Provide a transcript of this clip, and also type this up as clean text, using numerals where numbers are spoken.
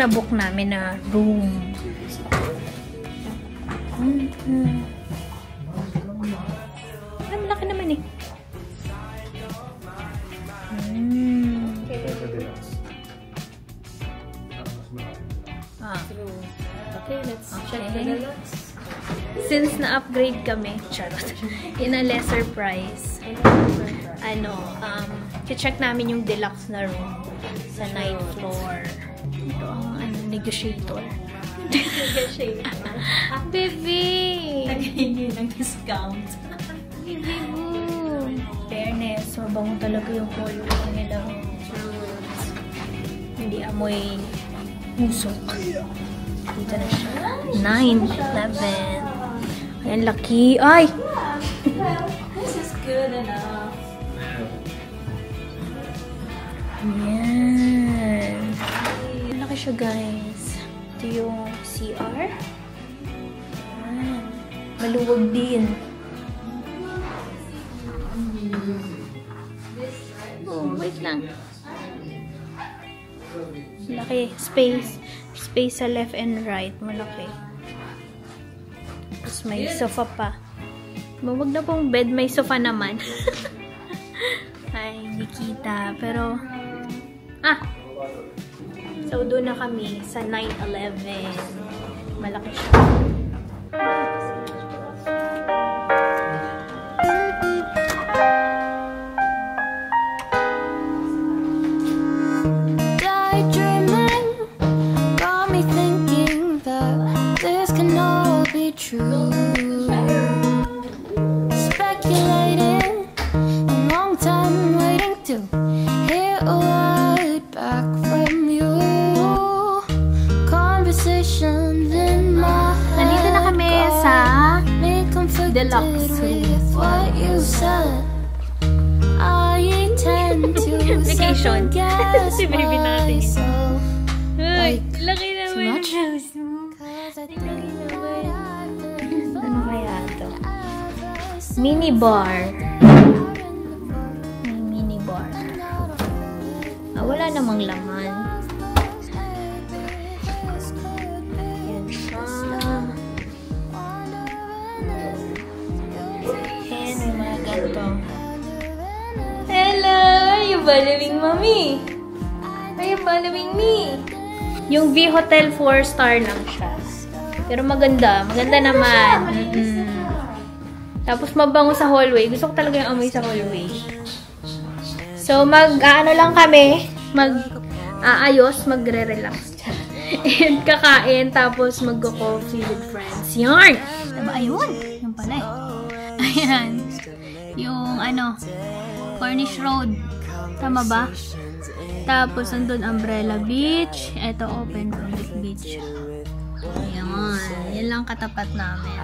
nabook namin na room. Ay, malaki naman eh. Okay, let's check the deluxe. Since na-upgrade kami, charot, in a lesser price, check namin yung deluxe na room sa 9th floor. Ito ang negotiator. Baby! Naghihingi ng discount. Baby boo! Fairness, mabango talaga yung hallway nila. Hindi amoy musok. Dito na siya. 9, 11. Ayan, laki. Ay! This is good enough. Ayan. Laki siya, guys. Ito yung CR. Ayan. Maluwag din. Oh, wait lang. Laki. Space sa left and right. Malaki. Tapos may sofa pa. Wag na pong bed. May sofa naman. Ay, hindi kita. Pero, so doon na kami sa 9-11. Malaki siya. True. Speculating, a long time waiting to hear a word back from you. Conversations in my head. Nandito na kami sa deluxe with what you said. I tend to vacation. Si baby natin. myself. Ay, laki naman ang house mo. Ano kaya ito? Mini bar. May mini bar. Wala namang laman. Yan siya. And may mga ganito. Hello! Are you following mommy? Are you following me? Yung V Hotel 4-star lang siya. Pero maganda. Maganda naman. Tapos mabango sa hallway. Gusto ko talaga yung amoy sa hallway. So, mag-ano lang kami. Mag-aayos. Magre-relax. And kakain. Tapos mag-coffee with friends. Yarn! Diba? Ayun. Yung pala eh. Ayan. Yung Cornish Road. Tama ba? Tapos, andun Umbrella Beach. Ito, Open Public Beach. Ayan. Yan lang katapat namin.